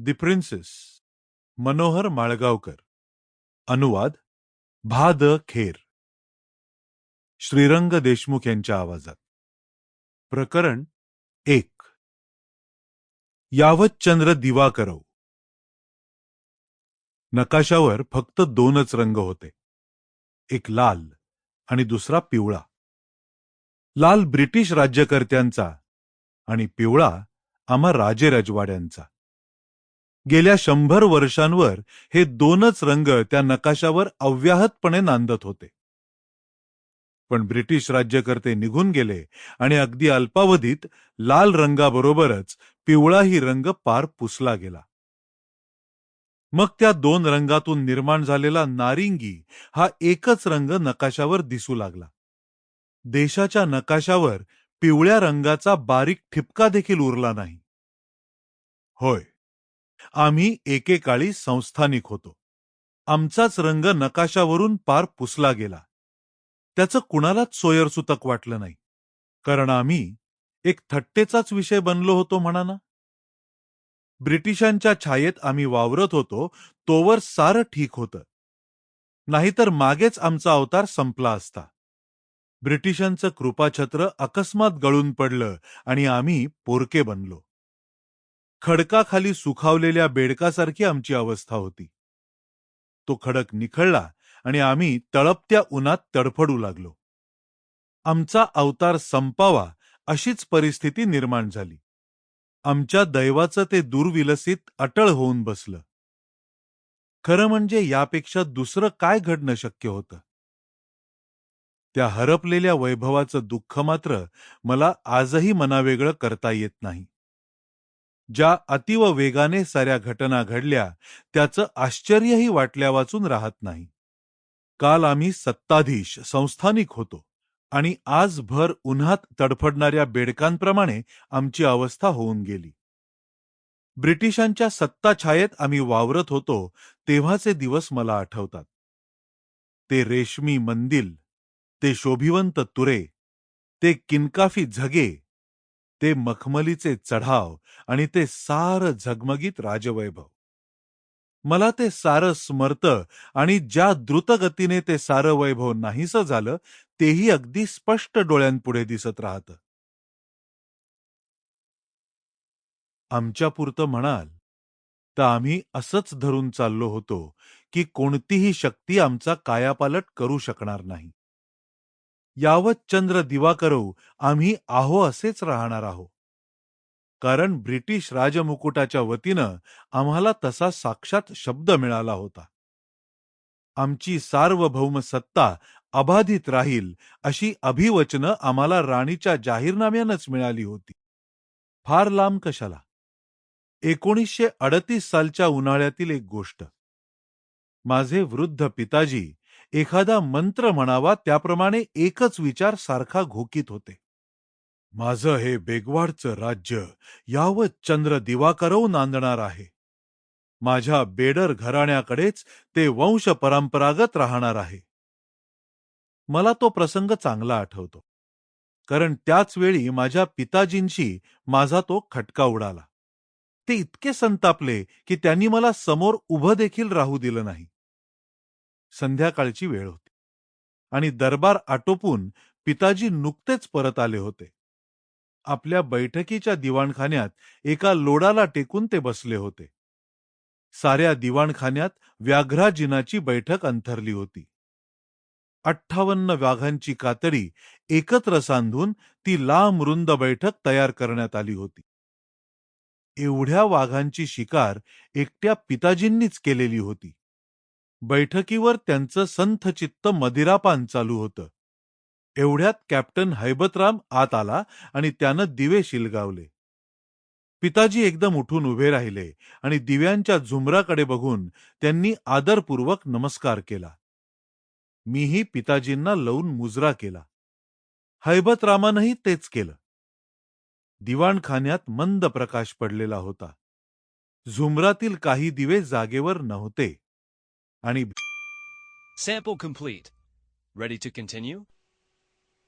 The princess Manohar माळगावकर. अनुवाद भा the Kher. Shrirang Deshmukh यांच्या आवाजात. प्रकरण 1. यावत चंद्र दिवा करव. नकाशावर फक्त 2च रंग होते, एक लाल आणि दुसरा पिवळा. लाल ब्रिटिश राज्यकर्त्यांचा आणि पिवळा आम्हा राजेरजवाड्यांचा. गेल्या 100 वर्षांवर हे 2च रंग त्या नकाशावर अव्याहतपणे नांदत होते. पण ब्रिटिश राज्यकर्ते निघून गेले आणि अगदी अल्पावधीत लाल रंगाबरोबरच पिवळाही रंग पार पुसला गेला. मग त्या 2 रंगातून निर्माण झालेला नारिंगी हा एकच रंग नकाशावर दिसू लागला. देशाच्या नकाशावर पिवळ्या रंगाचा बारीक ठिपका देखील उरला नाही. होय, आम्ही एकेकाळी संस्थानिक होतो. आमचाच रंग नकाशावरून पार पुसला गेला. त्याचं कुणालाच सोयरसुतक वाटलं नाही, कारण आम्ही एक थट्टेचाच विषय बनलो होतो म्हणा ना. ब्रिटिशांच्या छायेत आम्ही वावरत होतो तोवर सारं ठीक होतं, नाहीतर मागेच आमचा अवतार संपला असता. ब्रिटिशांचं कृपाछत्र अकस्मात गळून पडलं आणि आम्ही पोरके बनलो. खडकाखाली सुखावलेल्या बेडकासारखी आमची अवस्था होती. तो खडक निखळला आणि आम्ही तळपत्या उन्हात तडफडू लागलो. आमचा अवतार संपावा अशीच परिस्थिती निर्माण झाली. आमच्या दैवाचं ते दुर्विलसित अटळ होऊन बसलं. खरं म्हणजे यापेक्षा दुसरं काय घडणं शक्य होतं? त्या हरपलेल्या वैभवाचं दुःख मात्र मला आजही मनावेगळं करता येत नाही. ज्या अतिव वेगाने साऱ्या घटना घडल्या त्याचं आश्चर्यही वाटल्या वाचून राहत नाही. काल आम्ही सत्ताधीश संस्थानिक होतो आणि आज भर उन्हात तडफडणाऱ्या बेडकांप्रमाणे आमची अवस्था होऊन गेली. ब्रिटिशांच्या सत्ताछायेत आम्ही वावरत होतो तेव्हाचे दिवस मला आठवतात. ते रेशमी मंदिल, ते शोभिवंत तुरे, ते किनकाफी झगे, ते मखमलीचे चढाव आणि ते सारं झगमगीत राजवैभव. मला ते सारं स्मरतं आणि ज्या द्रुतगतीने ते सारं वैभव नाहीसं झालं तेही अगदी स्पष्ट डोळ्यांपुढे दिसत राहतं. आमच्यापुरतं म्हणाल तर आम्ही असंच धरून चाललो होतो की कोणतीही शक्ती आमचा कायापालट करू शकणार नाही. यावत चंद्र दिवा करव आम्ही आहो असेच राहणार आहो, कारण ब्रिटिश राजमुकुटाच्या वतीनं आम्हाला तसा साक्षात शब्द मिळाला होता. आमची सार्वभौम सत्ता अबाधित राहील अशी अभिवचनं आम्हाला राणीच्या जाहीरनाम्यानंच मिळाली होती. फार लांब कशाला, 1938 सालच्या उन्हाळ्यातील एक गोष्ट. माझे वृद्ध पिताजी एखादा मंत्र म्हणावा त्याप्रमाणे एकच विचार सारखा घोकीत होते. माझं हे बेगवाडचं राज्य यावत चंद्र दिवाकरव नांदणार आहे. माझ्या बेडर घराण्याकडेच ते वंश परंपरागत राहणार आहे. मला तो प्रसंग चांगला आठवतो, कारण त्याच वेळी माझ्या पिताजींशी माझा तो खटका उडाला. ते इतके संतापले की त्यांनी मला समोर उभं देखील राहू दिलं नाही. संध्याकाळची वेळ होती आणि दरबार आटोपून पिताजी नुकतेच परत आले होते. आपल्या बैठकीच्या दिवाणखान्यात एका लोडाला टेकून ते बसले होते. साऱ्या दिवाणखान्यात व्याघ्राजिनाची बैठक अंथरली होती. 58 वाघांची कातडी एकत्र सांधून ती लांब रुंद बैठक तयार करण्यात आली होती. एवढ्या वाघांची शिकार एकट्या पिताजींनीच केलेली होती. बैठकीवर त्यांचं संथचित्त मदिरापान चालू होतं. एवढ्यात कॅप्टन हैबतराम आत आला आणि त्यानं दिवे शिलगावले. पिताजी एकदम उठून उभे राहिले आणि दिव्यांच्या झुमराकडे बघून त्यांनी आदरपूर्वक नमस्कार केला. मीही पिताजींना लवून मुजरा केला. हैबतरामानंही तेच केलं. दिवाणखान्यात मंद प्रकाश पडलेला होता. झुमरातील काही दिवे जागेवर नव्हते आणि Sample complete. Ready to continue?